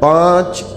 5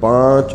5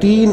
3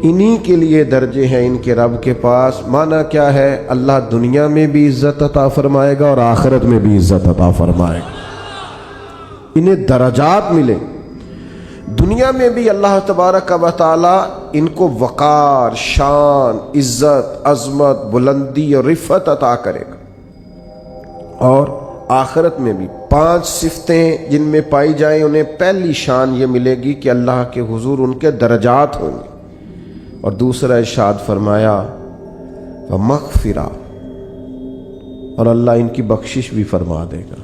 انہی کے لیے درجے ہیں ان کے رب کے پاس۔ معنی کیا ہے؟ اللہ دنیا میں بھی عزت عطا فرمائے گا اور آخرت میں بھی عزت عطا فرمائے گا، انہیں درجات ملے۔ دنیا میں بھی اللہ تبارک و تعالی ان کو وقار، شان، عزت، عظمت، بلندی اور رفعت عطا کرے گا، اور آخرت میں بھی 5 صفتیں جن میں پائی جائیں انہیں پہلی شان یہ ملے گی کہ اللہ کے حضور ان کے درجات ہوں گے۔ اور دوسرا ارشاد فرمایا وَمَغْفِرَةٌ، اور اللہ ان کی بخشش بھی فرما دے گا،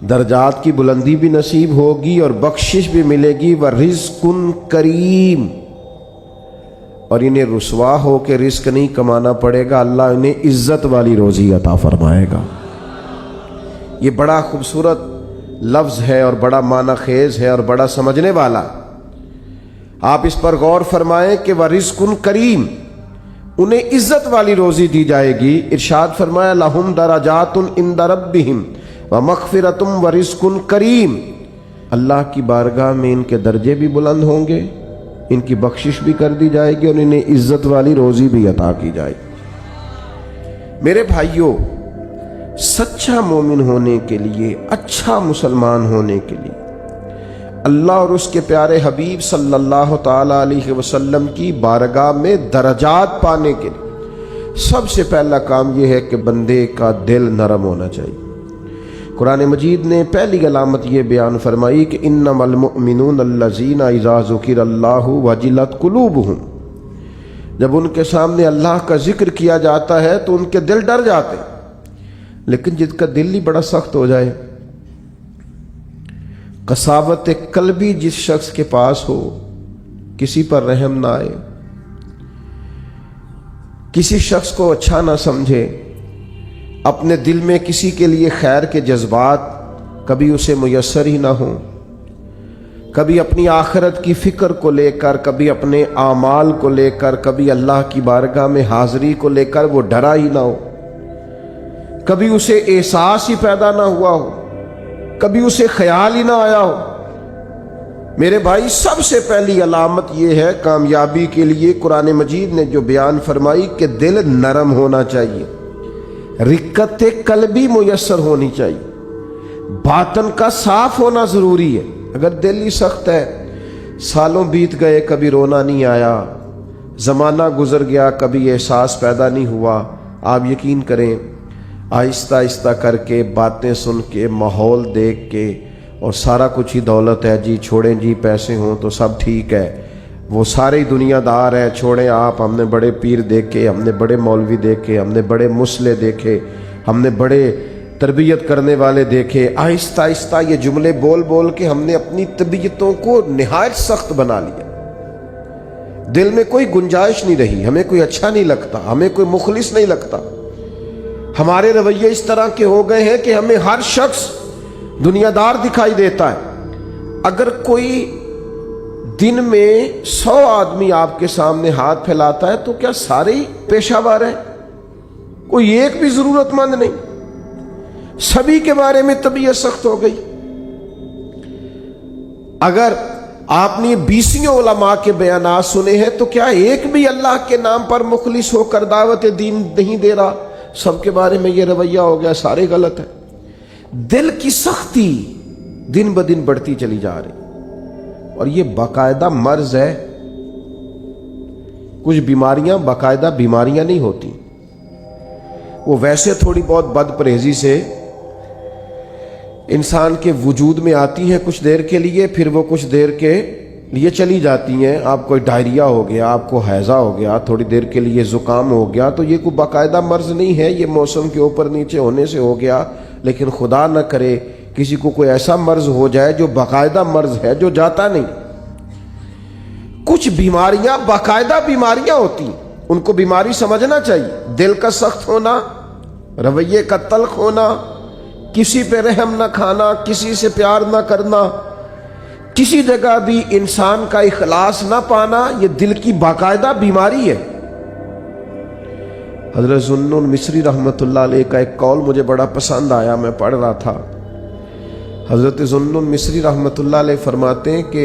درجات کی بلندی بھی نصیب ہوگی اور بخشش بھی ملے گی۔ وَرِزْقٌ کریم، اور انہیں رسوا ہو کے رزق نہیں کمانا پڑے گا، اللہ انہیں عزت والی روزی عطا فرمائے گا۔ یہ بڑا خوبصورت لفظ ہے اور بڑا معنی خیز ہے اور بڑا سمجھنے والا۔ آپ اس پر غور فرمائیں کہ وَرِزْقٌ کریم، انہیں عزت والی روزی دی جائے گی۔ ارشاد فرمایا لَهُمْ دَرَجَاتٌ عِنْدَ رَبِّهِمْ وَمَغْفِرَةٌ وَرِزْقٌ کریم، اللہ کی بارگاہ میں ان کے درجے بھی بلند ہوں گے، ان کی بخشش بھی کر دی جائے گی اور انہیں عزت والی روزی بھی عطا کی جائے گی۔ میرے بھائیوں، سچا مومن ہونے کے لیے، اچھا مسلمان ہونے کے لیے، اللہ اور اس کے پیارے حبیب صلی اللہ تعالی علیہ وسلم کی بارگاہ میں درجات پانے کے لیے سب سے پہلا کام یہ ہے کہ بندے کا دل نرم ہونا چاہیے۔ قرآن مجید نے پہلی علامت یہ بیان فرمائی کہ انما المؤمنون الذین اذا ذکر اللہ وجلت قلوبہم، جب ان کے سامنے اللہ کا ذکر کیا جاتا ہے تو ان کے دل ڈر جاتے ہیں۔ لیکن جس کا دل ہی بڑا سخت ہو جائے، قساوت قلبی جس شخص کے پاس ہو، کسی پر رحم نہ آئے، کسی شخص کو اچھا نہ سمجھے، اپنے دل میں کسی کے لیے خیر کے جذبات کبھی اسے میسر ہی نہ ہوں، کبھی اپنی آخرت کی فکر کو لے کر، کبھی اپنے اعمال کو لے کر، کبھی اللہ کی بارگاہ میں حاضری کو لے کر وہ ڈرا ہی نہ ہو، کبھی اسے احساس ہی پیدا نہ ہوا ہو، کبھی اسے خیال ہی نہ آیا ہو، میرے بھائی سب سے پہلی علامت یہ ہے کامیابی کے لیے قرآن مجید نے جو بیان فرمائی کہ دل نرم ہونا چاہیے، رقت قلبی میسر ہونی چاہیے، باطن کا صاف ہونا ضروری ہے۔ اگر دل ہی سخت ہے، سالوں بیت گئے کبھی رونا نہیں آیا، زمانہ گزر گیا کبھی احساس پیدا نہیں ہوا، آپ یقین کریں آہستہ آہستہ کر کے، باتیں سن کے، ماحول دیکھ کے، اور سارا کچھ ہی دولت ہے جی، چھوڑیں جی پیسے ہوں تو سب ٹھیک ہے، وہ سارے دنیا دار ہیں، چھوڑیں آپ، ہم نے بڑے پیر دیکھے، ہم نے بڑے مولوی دیکھے، ہم نے بڑے مسلح دیکھے، ہم نے بڑے تربیت کرنے والے دیکھے۔ آہستہ آہستہ یہ جملے بول بول کے ہم نے اپنی طبیعتوں کو نہایت سخت بنا لیا، دل میں کوئی گنجائش نہیں رہی، ہمیں کوئی اچھا نہیں لگتا، ہمیں کوئی مخلص نہیں لگتا، ہمارے رویے اس طرح کے ہو گئے ہیں کہ ہمیں ہر شخص دنیا دار دکھائی دیتا ہے۔ اگر کوئی دن میں 100 آدمی آپ کے سامنے ہاتھ پھیلاتا ہے تو کیا سارے ہی پیشہ ور ہیں؟ کوئی ایک بھی ضرورت مند نہیں، سبھی کے بارے میں طبیعت سخت ہو گئی۔ اگر آپ نے 20 علماء کے بیانات سنے ہیں تو کیا ایک بھی اللہ کے نام پر مخلص ہو کر دعوت دین نہیں دے رہا؟ سب کے بارے میں یہ رویہ ہو گیا، سارے غلط ہیں۔ دل کی سختی دن بدن بڑھتی چلی جا رہی، اور یہ باقاعدہ مرض ہے۔ کچھ بیماریاں باقاعدہ بیماریاں نہیں ہوتی، وہ ویسے تھوڑی بہت بد پرہیزی سے انسان کے وجود میں آتی ہیں کچھ دیر کے لیے، پھر وہ کچھ دیر کے لیے چلی جاتی ہیں۔ آپ کو ڈائریا ہو گیا، آپ کو ہیضہ ہو گیا، تھوڑی دیر کے لیے زکام ہو گیا، تو یہ کوئی باقاعدہ مرض نہیں ہے، یہ موسم کے اوپر نیچے ہونے سے ہو گیا۔ لیکن خدا نہ کرے کسی کو کوئی ایسا مرض ہو جائے جو باقاعدہ مرض ہے، جو جاتا نہیں۔ کچھ بیماریاں باقاعدہ بیماریاں ہوتی ہیں، ان کو بیماری سمجھنا چاہیے۔ دل کا سخت ہونا، رویے کا تلخ ہونا، کسی پہ رحم نہ کھانا، کسی سے پیار نہ کرنا، کسی جگہ بھی انسان کا اخلاص نہ پانا، یہ دل کی باقاعدہ بیماری ہے۔ حضرت ذوالنون مصری رحمۃ اللہ علیہ کا ایک قول مجھے بڑا پسند آیا، میں پڑھ رہا تھا۔ حضرت ذوالنون مصری رحمۃ اللہ علیہ فرماتے ہیں کہ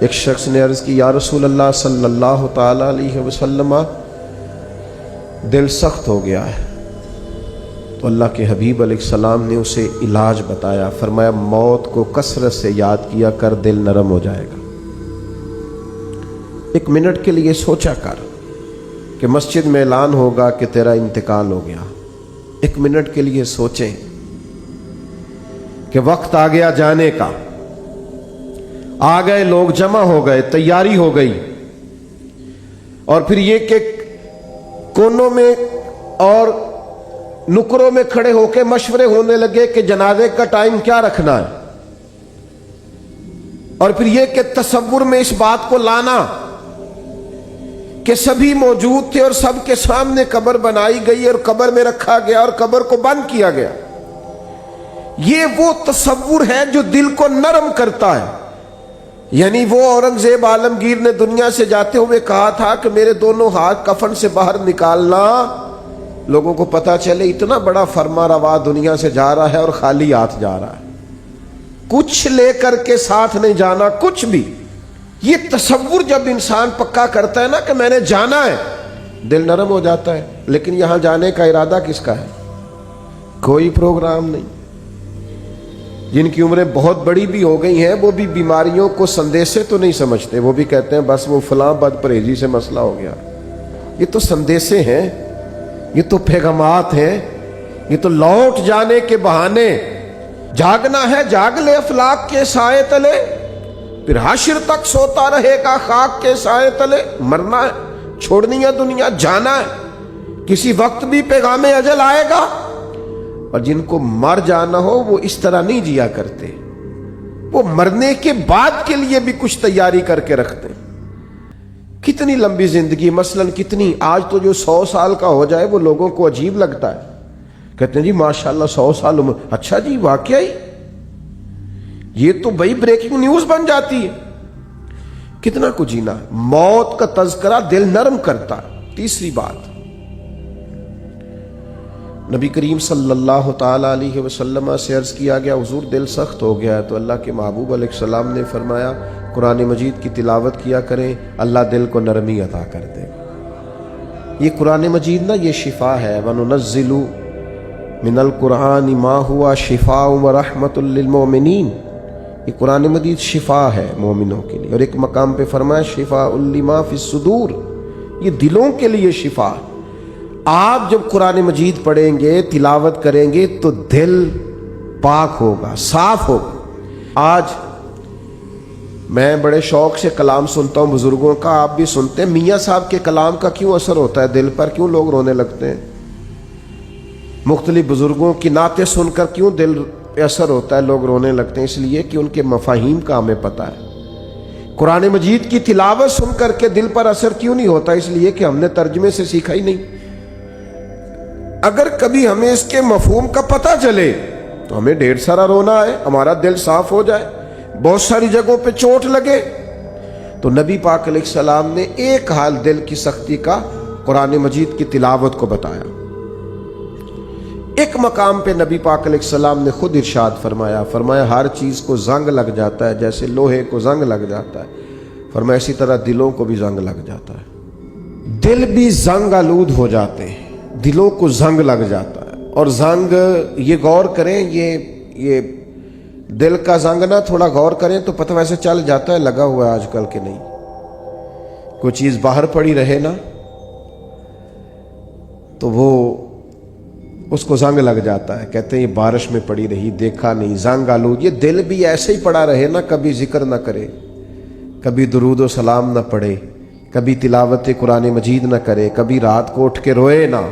ایک شخص نے عرض کی یا رسول اللہ صلی اللہ تعالی علیہ وسلم دل سخت ہو گیا ہے. تو اللہ کے حبیب علیہ السلام نے اسے علاج بتایا. فرمایا موت کو کثرت سے یاد کیا کر دل نرم ہو جائے گا. ایک منٹ کے لیے سوچا کر کہ مسجد میں اعلان ہوگا کہ تیرا انتقال ہو گیا. ایک منٹ کے لیے سوچیں کہ وقت آ گیا جانے کا. آ گئے لوگ جمع ہو گئے, تیاری ہو گئی, اور پھر یہ کہ کونوں میں اور نکروں میں کھڑے ہو کے مشورے ہونے لگے کہ جنازے کا ٹائم کیا رکھنا ہے. اور پھر یہ کہ تصور میں اس بات کو لانا کہ سبھی موجود تھے اور سب کے سامنے قبر بنائی گئی اور قبر میں رکھا گیا اور قبر کو بند کیا گیا. یہ وہ تصور ہے جو دل کو نرم کرتا ہے. یعنی وہ اورنگزیب عالمگیر نے دنیا سے جاتے ہوئے کہا تھا کہ میرے دونوں ہاتھ کفن سے باہر نکالنا, لوگوں کو پتا چلے اتنا بڑا فرما روا دنیا سے جا رہا ہے اور خالی ہاتھ جا رہا ہے, کچھ لے کر کے ساتھ نہیں جانا کچھ بھی. یہ تصور جب انسان پکا کرتا ہے نا کہ میں نے جانا ہے, دل نرم ہو جاتا ہے. لیکن یہاں جانے کا ارادہ کس کا ہے؟ کوئی پروگرام نہیں. جن کی عمریں بہت بڑی بھی ہو گئی ہیں وہ بھی بیماریوں کو سندیسے تو نہیں سمجھتے, وہ بھی کہتے ہیں بس وہ فلاں بد پرہیزی سے مسئلہ ہو گیا. یہ تو سندیسے ہیں, یہ تو پیغامات ہیں, یہ تو لوٹ جانے کے بہانے. جاگنا ہے جاگ لے افلاک کے سائے تلے, پھر حشر تک سوتا رہے گا خاک کے سائے تلے. مرنا ہے, چھوڑنی ہے دنیا, جانا ہے, کسی وقت بھی پیغام اجل آئے گا. اور جن کو مر جانا ہو وہ اس طرح نہیں جیا کرتے, وہ مرنے کے بعد کے لیے بھی کچھ تیاری کر کے رکھتے. کتنی لمبی زندگی, مثلاً کتنی, آج تو جو 100 سال کا ہو جائے وہ لوگوں کو عجیب لگتا ہے. کہتے ہیں جی ماشاءاللہ 100 سال عمر. اچھا جی واقعی, یہ تو بڑی بریکنگ نیوز بن جاتی ہے. کتنا کچھ جینا. موت کا تذکرہ دل نرم کرتا ہے. تیسری بات, نبی کریم صلی اللہ تعالی علیہ وسلم سے عرض کیا گیا حضور دل سخت ہو گیا ہے. تو اللہ کے محبوب علیہ السلام نے فرمایا قرآن مجید کی تلاوت کیا کریں, اللہ دل کو نرمی عطا کر دے گا. یہ قرآن مجید نا یہ شفا ہے. وَنُنَزِّلُ مِنَ الْقُرْآنِ مَا هُوَ شِفَاءٌ وَرَحْمَةٌ لِّلْمُؤْمِنِينَ. یہ قرآن مجید شفا ہے مومنوں کے لیے. اور ایک مقام پہ فرمایا شفاء لِمَا فِي الصُّدُورِ, یہ دلوں کے لیے شفا. آپ جب قرآن مجید پڑھیں گے, تلاوت کریں گے تو دل پاک ہوگا, صاف ہوگا. آج میں بڑے شوق سے کلام سنتا ہوں بزرگوں کا, آپ بھی سنتے ہیں. میاں صاحب کے کلام کا کیوں اثر ہوتا ہے دل پر, کیوں لوگ رونے لگتے ہیں؟ مختلف بزرگوں کی نعتیں سن کر کیوں دل پہ اثر ہوتا ہے, لوگ رونے لگتے ہیں؟ اس لیے کہ ان کے مفاہیم کا ہمیں پتہ ہے. قرآن مجید کی تلاوت سن کر کے دل پر اثر کیوں نہیں ہوتا؟ اس لیے کہ ہم نے ترجمے سے سیکھا ہی نہیں. اگر کبھی ہمیں اس کے مفہوم کا پتہ چلے تو ہمیں ڈھیر سارا رونا ہے, ہمارا دل صاف ہو جائے, بہت ساری جگہوں پہ چوٹ لگے. تو نبی پاک علیہ السلام نے ایک حال دل کی سختی کا قرآن مجید کی تلاوت کو بتایا. ایک مقام پہ نبی پاک علیہ السلام نے خود ارشاد فرمایا ہر چیز کو زنگ لگ جاتا ہے, جیسے لوہے کو زنگ لگ جاتا ہے, فرمایا اسی طرح دلوں کو بھی زنگ لگ جاتا ہے. دل بھی زنگ آلود ہو جاتے ہیں, دلوں کو زنگ لگ جاتا ہے. اور زنگ, یہ غور کریں, یہ دل کا زنگ نا تھوڑا غور کریں تو پتہ ویسے چل جاتا ہے لگا ہوا ہے آج کل کے نہیں. کوئی چیز باہر پڑی رہے نا تو وہ اس کو زنگ لگ جاتا ہے. کہتے ہیں یہ بارش میں پڑی رہی, دیکھا نہیں, زنگ آلود. یہ دل بھی ایسے ہی پڑا رہے نا, کبھی ذکر نہ کرے, کبھی درود و سلام نہ پڑھے, کبھی تلاوت قرآن مجید نہ کرے, کبھی رات کو اٹھ کے روئے نہ,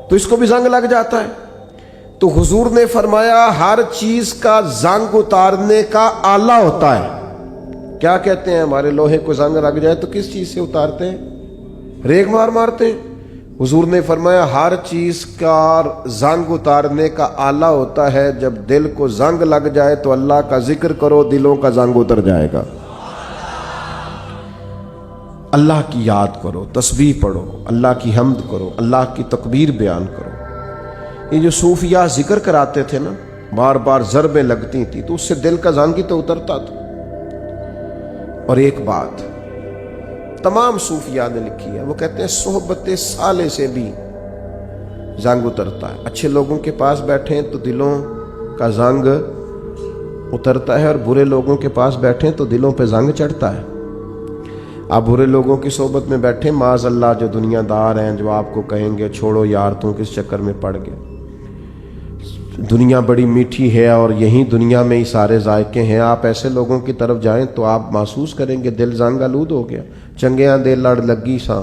تو اس کو بھی زنگ لگ جاتا ہے. تو حضور نے فرمایا ہر چیز کا زنگ اتارنے کا آلہ ہوتا ہے. کیا کہتے ہیں, ہمارے لوہے کو زنگ لگ جائے تو کس چیز سے اتارتے ہیں؟ ریگ مارتے ہیں. حضور نے فرمایا ہر چیز کا زنگ اتارنے کا آلہ ہوتا ہے جب دل کو زنگ لگ جائے تو اللہ کا ذکر کرو, دلوں کا زنگ اتر جائے گا. اللہ کی یاد کرو, تسبیح پڑھو, اللہ کی حمد کرو, اللہ کی تکبیر بیان کرو. یہ جو صوفیاء ذکر کراتے تھے نا, بار بار ضربیں لگتی تھی تو اس سے دل کا زنگ ہی تو اترتا تھا. اور ایک بات تمام صوفیاء نے لکھی ہے، وہ کہتے ہیں صحبت صالح سے بھی زنگ اترتا ہے۔ اچھے لوگوں کے پاس بیٹھیں تو دلوں کا زنگ اترتا ہے، اور برے لوگوں کے پاس بیٹھیں تو دلوں پہ زنگ چڑھتا ہے۔ آپ برے لوگوں کی صحبت میں بیٹھیں، معاذ اللہ جو دنیا دار ہیں جو آپ کو کہیں گے چھوڑو یار تم کس چکر میں پڑ گئے، دنیا بڑی میٹھی ہے اور یہیں دنیا میں ہی سارے ذائقے ہیں، آپ ایسے لوگوں کی طرف جائیں تو آپ محسوس کریں گے دل زنگ آلود ہو گیا۔ چنگیاں دے لڑ لگی ساں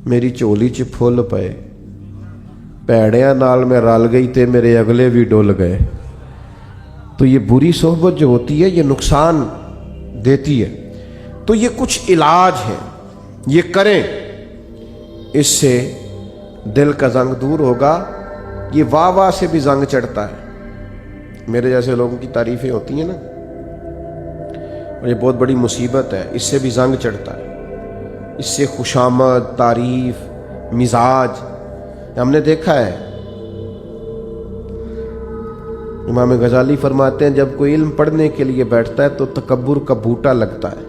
میری چولی چ پھل پئے، پیڑیاں نال میں رل گئی تے میرے اگلے بھی ڈول گئے۔ تو یہ بری صحبت جو ہوتی ہے یہ نقصان دیتی ہے۔ تو یہ کچھ علاج ہے، یہ کریں، اس سے دل کا زنگ دور ہوگا۔ یہ واہ واہ سے بھی زنگ چڑھتا ہے، میرے جیسے لوگوں کی تعریفیں ہوتی ہیں نا، اور یہ بہت بڑی مصیبت ہے، اس سے بھی زنگ چڑھتا ہے۔ اس سے خوشامد، تعریف، مزاج، ہم نے دیکھا ہے۔ امام غزالی فرماتے ہیں جب کوئی علم پڑھنے کے لیے بیٹھتا ہے تو تکبر کا بوٹا لگتا ہے،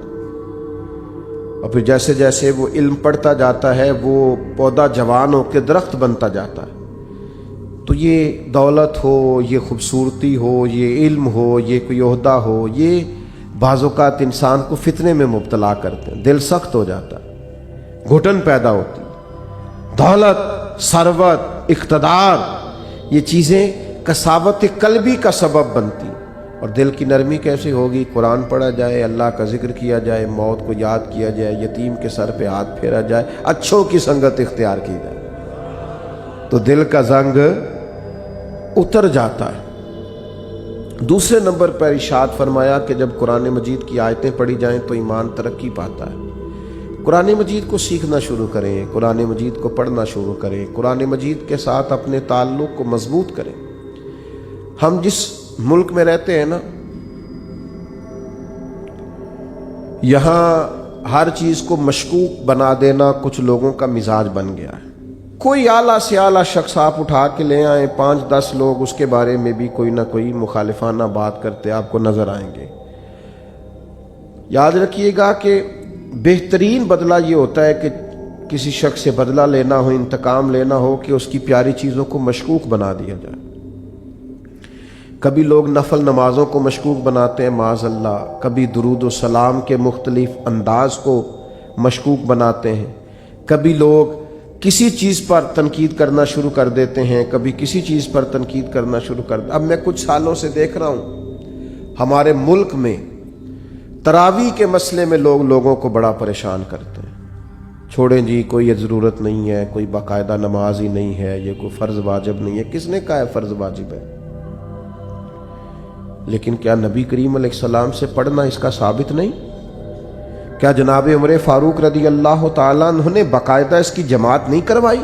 اور پھر جیسے جیسے وہ علم پڑھتا جاتا ہے وہ پودا جوان ہو کے درخت بنتا جاتا ہے۔ تو یہ دولت ہو، یہ خوبصورتی ہو، یہ علم ہو، یہ کوئی عہدہ ہو، یہ بعض اوقات انسان کو فتنے میں مبتلا کرتے ہیں، دل سخت ہو جاتا ہے، گھٹن پیدا ہوتی ہے۔ دولت، ثروت، اقتدار، یہ چیزیں کساوت قلبی کا سبب بنتی، اور دل کی نرمی کیسے ہوگی؟ قرآن پڑھا جائے، اللہ کا ذکر کیا جائے، موت کو یاد کیا جائے، یتیم کے سر پہ ہاتھ پھیرا جائے، اچھوں کی سنگت اختیار کی جائے، تو دل کا زنگ اتر جاتا ہے۔ دوسرے نمبر پر ارشاد فرمایا کہ جب قرآن مجید کی آیتیں پڑھی جائیں تو ایمان ترقی پاتا ہے۔ قرآن مجید کو سیکھنا شروع کریں، قرآن مجید کو پڑھنا شروع کریں، قرآن مجید کے ساتھ اپنے تعلق کو مضبوط کریں۔ ہم جس ملک میں رہتے ہیں نا، یہاں ہر چیز کو مشکوک بنا دینا کچھ لوگوں کا مزاج بن گیا ہے۔ کوئی اعلیٰ سے اعلیٰ شخص آپ اٹھا کے لے آئیں، 5-10 لوگ اس کے بارے میں بھی کوئی نہ کوئی مخالفانہ بات کرتے آپ کو نظر آئیں گے۔ یاد رکھیے گا کہ بہترین بدلہ یہ ہوتا ہے کہ کسی شخص سے بدلہ لینا ہو، انتقام لینا ہو، کہ اس کی پیاری چیزوں کو مشکوک بنا دیا جائے۔ کبھی لوگ نفل نمازوں کو مشکوک بناتے ہیں معاذ اللہ، کبھی درود و سلام کے مختلف انداز کو مشکوک بناتے ہیں، کبھی لوگ کسی چیز پر تنقید کرنا شروع کر دیتے ہیں، کبھی کسی چیز پر تنقید کرنا شروع کر دیتے ہیں۔ اب میں کچھ سالوں سے دیکھ رہا ہوں ہمارے ملک میں تراویح کے مسئلے میں لوگوں کو بڑا پریشان کرتے ہیں۔ چھوڑیں جی، کوئی یہ ضرورت نہیں ہے، کوئی باقاعدہ نماز ہی نہیں ہے، یہ کوئی فرض واجب نہیں ہے۔ کس نے کہا ہے فرض واجب ہے؟ لیکن کیا نبی کریم علیہ السلام سے پڑھنا اس کا ثابت نہیں؟ کیا جناب عمر فاروق رضی اللہ تعالیٰ عنہ نے باقاعدہ اس کی جماعت نہیں کروائی؟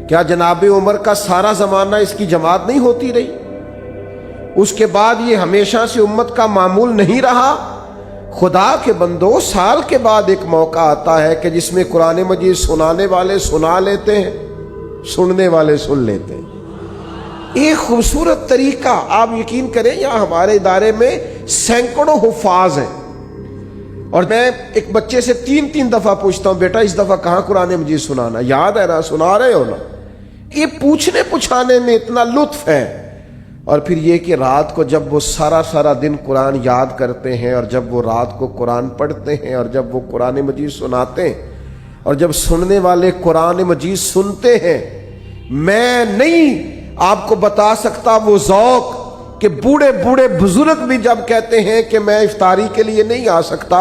کیا جناب عمر کا سارا زمانہ اس کی جماعت نہیں ہوتی رہی؟ اس کے بعد یہ ہمیشہ سے امت کا معمول نہیں رہا؟ خدا کے بندو، سال کے بعد ایک موقع آتا ہے کہ جس میں قرآن مجید سنانے والے سنا لیتے ہیں، سننے والے سن لیتے ہیں۔ ایک خوبصورت طریقہ، آپ یقین کریں یہاں ہمارے ادارے میں سینکڑوں حفاظ ہیں، اور میں ایک بچے سے 3 دفعہ پوچھتا ہوں بیٹا اس دفعہ کہاں قرآن مجید سنانا؟ یاد ہے نا؟ سنا رہے ہو نا؟ یہ پوچھنے پچھانے میں اتنا لطف ہے۔ اور پھر یہ کہ رات کو جب وہ سارا دن قرآن یاد کرتے ہیں، اور جب وہ رات کو قرآن پڑھتے ہیں، اور جب وہ قرآن مجید سناتے ہیں، اور جب سننے والے قرآن مجید سنتے ہیں، میں نہیں آپ کو بتا سکتا وہ ذوق کہ بوڑھے بزرگ بھی جب کہتے ہیں کہ میں افطاری کے لیے نہیں آ سکتا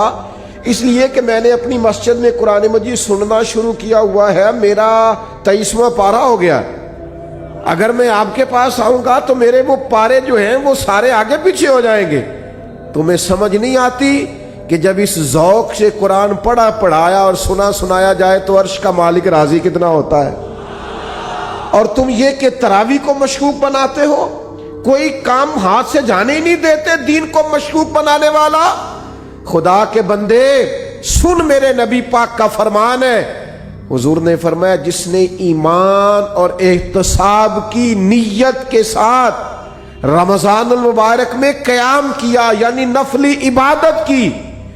اس لیے کہ میں نے اپنی مسجد میں قرآن مجید سننا شروع کیا ہوا ہے، میرا 23واں پارہ ہو گیا، اگر میں آپ کے پاس آؤں گا تو میرے وہ پارے جو ہیں وہ سارے آگے پیچھے ہو جائیں گے۔ تمہیں سمجھ نہیں آتی کہ جب اس ذوق سے قرآن پڑھایا اور سنایا جائے تو عرش کا مالک راضی کتنا ہوتا ہے؟ اور تم یہ کہ تراویح کو مشکوک بناتے ہو، کوئی کام ہاتھ سے جانے ہی نہیں دیتے دین کو مشکوک بنانے والا۔ خدا کے بندے سن، میرے نبی پاک کا فرمان ہے، حضور نے فرمایا جس نے ایمان اور احتساب کی نیت کے ساتھ رمضان المبارک میں قیام کیا، یعنی نفلی عبادت کی،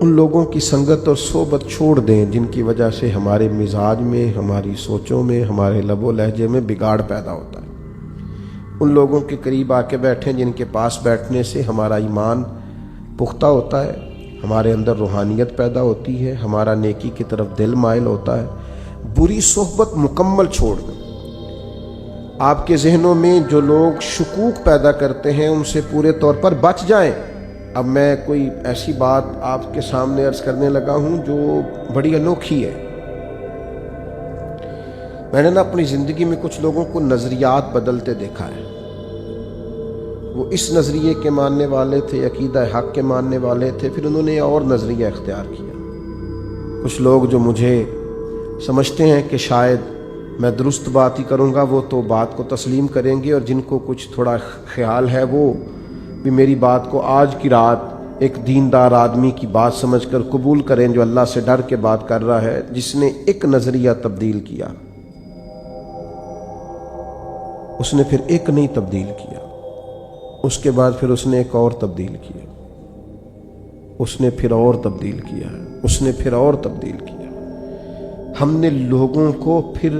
ان لوگوں کی سنگت اور صحبت چھوڑ دیں جن کی وجہ سے ہمارے مزاج میں، ہماری سوچوں میں، ہمارے لب و لہجے میں بگاڑ پیدا ہوتا ہے۔ ان لوگوں کے قریب آ کے بیٹھیں جن کے پاس بیٹھنے سے ہمارا ایمان پختہ ہوتا ہے، ہمارے اندر روحانیت پیدا ہوتی ہے، ہمارا نیکی کی طرف دل مائل ہوتا ہے۔ بری صحبت مکمل چھوڑ دیں۔ آپ کے ذہنوں میں جو لوگ شکوک پیدا کرتے ہیں ان سے پورے طور پر بچ جائیں۔ اب میں کوئی ایسی بات آپ کے سامنے عرض کرنے لگا ہوں جو بڑی انوکھی ہے۔ میں نے اپنی زندگی میں کچھ لوگوں کو نظریات بدلتے دیکھا ہے۔ وہ اس نظریے کے ماننے والے تھے، عقیدہ حق کے ماننے والے تھے، پھر انہوں نے اور نظریہ اختیار کیا۔ کچھ لوگ جو مجھے سمجھتے ہیں کہ شاید میں درست بات ہی کروں گا وہ تو بات کو تسلیم کریں گے، اور جن کو کچھ تھوڑا خیال ہے وہ بھی میری بات کو آج کی رات ایک دیندار آدمی کی بات سمجھ کر قبول کریں جو اللہ سے ڈر کے بات کر رہا ہے، جس نے ایک نظریہ تبدیل کیا۔ اس نے پھر ایک نہیں تبدیل کیا، اس کے بعد پھر اس نے ایک اور تبدیل کیا، اس نے پھر اور تبدیل کیا، اس نے پھر اور تبدیل کیا۔ ہم نے لوگوں کو پھر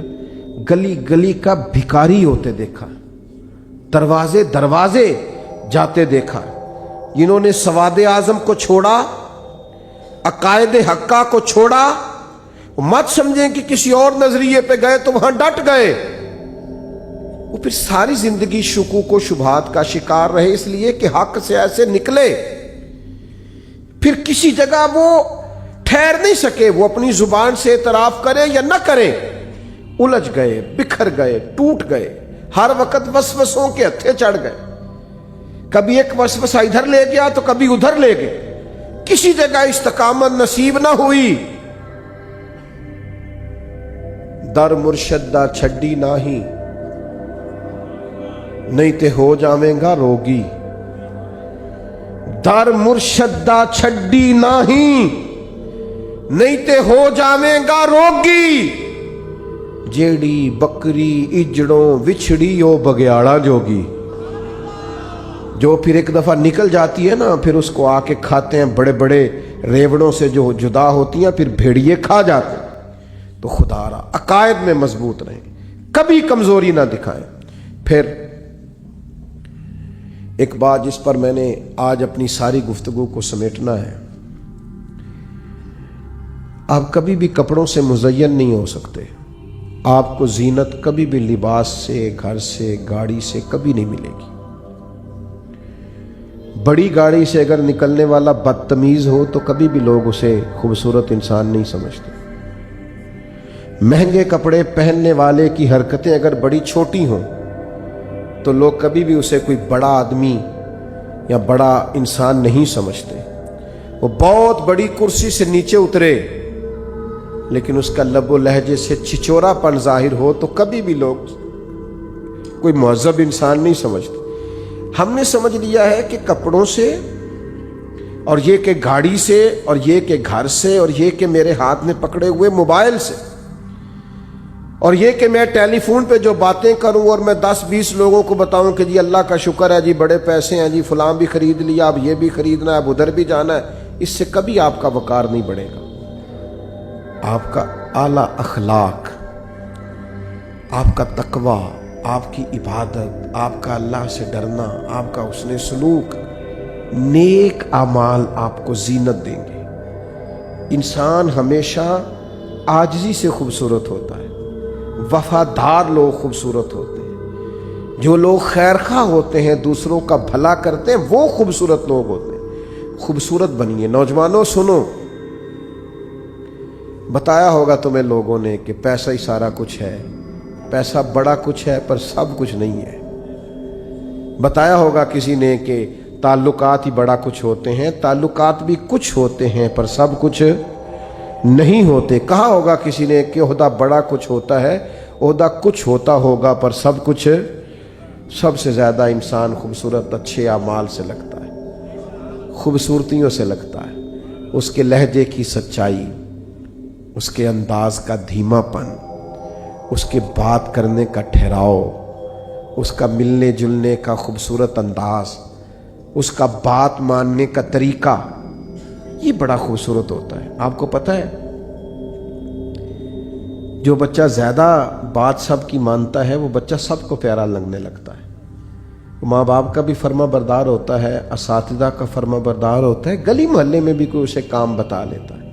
گلی گلی کا بھکاری ہوتے دیکھا، دروازے دروازے جاتے دیکھا۔ جنہوں نے سواد اعظم کو چھوڑا، عقائد حقہ کو چھوڑا، مت سمجھیں کہ کسی اور نظریے پہ گئے تو وہاں ڈٹ گئے، وہ پھر ساری زندگی شکوک و شبہات کا شکار رہے، اس لیے کہ حق سے ایسے نکلے پھر کسی جگہ وہ ٹھہر نہیں سکے۔ وہ اپنی زبان سے اعتراف کرے یا نہ کرے، الجھ گئے، بکھر گئے، ٹوٹ گئے، ہر وقت وسوسوں کے ہتھے چڑھ گئے۔ کبھی ایک وسوسہ ادھر لے گیا تو کبھی ادھر لے گئے، کسی جگہ استقامت نصیب نہ ہوئی۔ در مرشد دا چھڈی ناہی، نہیں تے ہو جاویں گا روگی۔ در مرشد دا چھڈی ناہی، نہیں تے ہو جاویں گا روگی۔ جیڑی بکری اجڑوں وچھڑی او بگیاڑا جوگی۔ جو پھر ایک دفعہ نکل جاتی ہے نا، پھر اس کو آ کے کھاتے ہیں بڑے بڑے ریوڑوں سے جو جدا ہوتی ہیں، پھر بھیڑیے کھا جاتے ہیں۔ تو خدا را عقائد میں مضبوط رہیں، کبھی کمزوری نہ دکھائیں۔ پھر ایک بات جس پر میں نے آج اپنی ساری گفتگو کو سمیٹنا ہے، آپ کبھی بھی کپڑوں سے مزین نہیں ہو سکتے۔ آپ کو زینت کبھی بھی لباس سے، گھر سے، گاڑی سے کبھی نہیں ملے گی۔ بڑی گاڑی سے اگر نکلنے والا بدتمیز ہو تو کبھی بھی لوگ اسے خوبصورت انسان نہیں سمجھتے۔ مہنگے کپڑے پہننے والے کی حرکتیں اگر بڑی چھوٹی ہوں تو لوگ کبھی بھی اسے کوئی بڑا آدمی یا بڑا انسان نہیں سمجھتے۔ وہ بہت بڑی کرسی سے نیچے اترے لیکن اس کا لب و لہجے سے چھچورا پن ظاہر ہو تو کبھی بھی لوگ کوئی مہذب انسان نہیں سمجھتے۔ ہم نے سمجھ لیا ہے کہ کپڑوں سے، اور یہ کہ گاڑی سے، اور یہ کہ گھر سے، اور یہ کہ میرے ہاتھ میں پکڑے ہوئے موبائل سے، اور یہ کہ میں ٹیلی فون پہ جو باتیں کروں اور میں 10-20 لوگوں کو بتاؤں کہ جی اللہ کا شکر ہے جی بڑے پیسے ہیں جی فلاں بھی خرید لیا، اب یہ بھی خریدنا ہے، اب ادھر بھی جانا ہے، اس سے کبھی آپ کا وقار نہیں بڑھے گا۔ آپ کا اعلیٰ اخلاق، آپ کا تقوی، آپ کی عبادت، آپ کا اللہ سے ڈرنا، آپ کا حسن سلوک، نیک اعمال آپ کو زینت دیں گے۔ انسان ہمیشہ عاجزی سے خوبصورت ہوتا ہے، وفادار لوگ خوبصورت ہوتے ہیں، جو لوگ خیرخواہ ہوتے ہیں، دوسروں کا بھلا کرتے ہیں، وہ خوبصورت لوگ ہوتے ہیں۔ خوبصورت بنیے۔ نوجوانوں سنو، بتایا ہوگا تمہیں لوگوں نے کہ پیسہ ہی سارا کچھ ہے، پیسہ بڑا کچھ ہے پر سب کچھ نہیں ہے۔ بتایا ہوگا کسی نے کہ تعلقات ہی بڑا کچھ ہوتے ہیں، تعلقات بھی کچھ ہوتے ہیں پر سب کچھ نہیں ہوتے۔ کہا ہوگا کسی نے کہ عہدہ بڑا کچھ ہوتا ہے، عہدہ کچھ ہوتا ہوگا پر سب کچھ۔ سب سے زیادہ انسان خوبصورت اچھے اعمال سے لگتا ہے، خوبصورتیوں سے لگتا ہے۔ اس کے لہجے کی سچائی، اس کے انداز کا دھیما پن، اس کے بات کرنے کا ٹھہراؤ، اس کا ملنے جلنے کا خوبصورت انداز، اس کا بات ماننے کا طریقہ، یہ بڑا خوبصورت ہوتا ہے۔ آپ کو پتہ ہے جو بچہ زیادہ بات سب کی مانتا ہے وہ بچہ سب کو پیارا لگنے لگتا ہے۔ ماں باپ کا بھی فرما بردار ہوتا ہے، اساتذہ کا فرما بردار ہوتا ہے، گلی محلے میں بھی کوئی اسے کام بتا لیتا ہے۔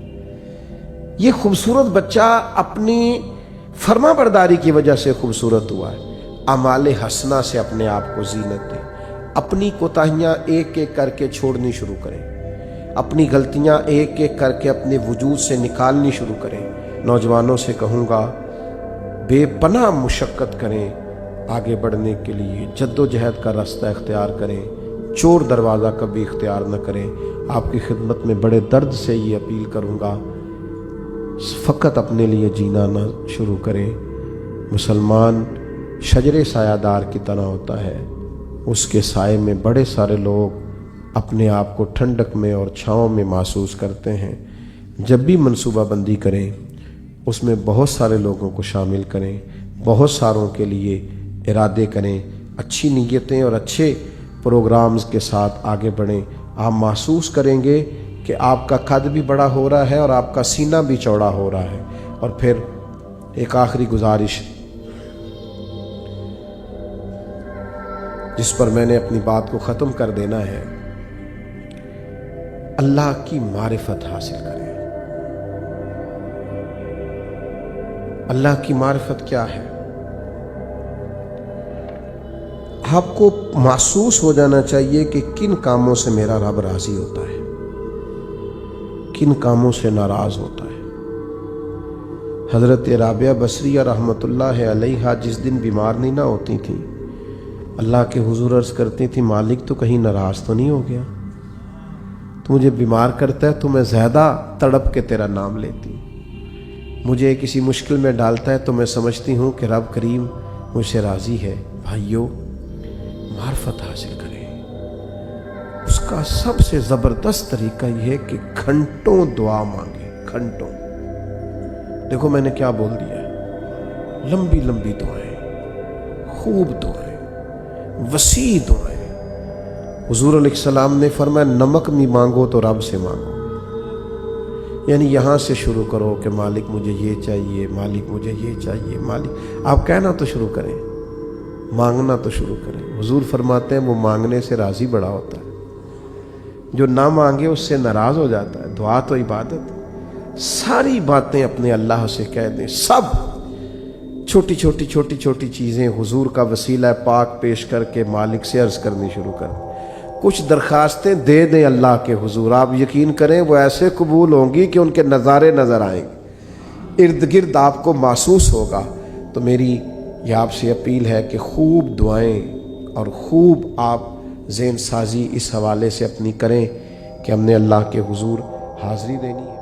یہ خوبصورت بچہ اپنی فرما برداری کی وجہ سے خوبصورت ہوا ہے۔ اعمال حسنہ سے اپنے آپ کو زینت دیں، اپنی کوتاہیاں ایک ایک کر کے چھوڑنی شروع کریں، اپنی غلطیاں ایک ایک کر کے اپنے وجود سے نکالنی شروع کریں۔ نوجوانوں سے کہوں گا بے پناہ مشقت کریں، آگے بڑھنے کے لیے جد و جہد کا راستہ اختیار کریں، چور دروازہ کبھی اختیار نہ کریں۔ آپ کی خدمت میں بڑے درد سے یہ اپیل کروں گا، فقط اپنے لیے جینا نہ شروع کریں۔ مسلمان شجر سایہ دار کی طرح ہوتا ہے، اس کے سائے میں بڑے سارے لوگ اپنے آپ کو ٹھنڈک میں اور چھاؤں میں محسوس کرتے ہیں۔ جب بھی منصوبہ بندی کریں اس میں بہت سارے لوگوں کو شامل کریں، بہت ساروں کے لیے ارادے کریں، اچھی نیتیں اور اچھے پروگرامز کے ساتھ آگے بڑھیں۔ آپ محسوس کریں گے کہ آپ کا قد بھی بڑا ہو رہا ہے اور آپ کا سینہ بھی چوڑا ہو رہا ہے۔ اور پھر ایک آخری گزارش جس پر میں نے اپنی بات کو ختم کر دینا ہے، اللہ کی معرفت حاصل کریں۔ اللہ کی معرفت کیا ہے؟ آپ کو محسوس ہو جانا چاہیے کہ کن کاموں سے میرا رب راضی ہوتا ہے، کن کاموں سے ناراض ہوتا ہے۔ حضرت رابعہ بصریہ رحمۃ اللہ علیہا جس دن بیمار نہیں نہ ہوتی تھیں، اللہ کے حضور عرض کرتی تھی مالک تو کہیں ناراض تو نہیں ہو گیا، تو مجھے بیمار کرتا ہے تو میں زیادہ تڑپ کے تیرا نام لیتی ہوں، مجھے کسی مشکل میں ڈالتا ہے تو میں سمجھتی ہوں کہ رب کریم مجھ سے راضی ہے۔ بھائیو، معرفت حاصل کریں۔ اس کا سب سے زبردست طریقہ یہ ہے کہ گھنٹوں دعا مانگیں، گھنٹوں۔ دیکھو میں نے کیا بول دیا ہے، لمبی لمبی دعائیں، خوب دعائیں، وسیع دعائیں۔ حضور علیہ السلام نے فرمایا نمک بھی مانگو تو رب سے مانگو، یعنی یہاں سے شروع کرو کہ مالک مجھے یہ چاہیے، مالک مجھے یہ چاہیے، مالک۔ آپ کہنا تو شروع کریں، مانگنا تو شروع کریں۔ حضور فرماتے ہیں وہ مانگنے سے راضی بڑا ہوتا ہے، جو نہ مانگے اس سے ناراض ہو جاتا ہے۔ دعا تو عبادت ہے۔ ساری باتیں اپنے اللہ سے کہہ دیں، سب چھوٹی چھوٹی چھوٹی چھوٹی چیزیں حضور کا وسیلہ پاک پیش کر کے مالک سے عرض کرنی شروع کر دیں۔ کچھ درخواستیں دے دیں اللہ کے حضور، آپ یقین کریں وہ ایسے قبول ہوں گی کہ ان کے نظارے نظر آئیں گے، ارد گرد آپ کو محسوس ہوگا۔ تو میری یہ آپ سے اپیل ہے کہ خوب دعائیں اور خوب آپ ذہن سازی اس حوالے سے اپنی کریں کہ ہم نے اللہ کے حضور حاضری دینی ہے۔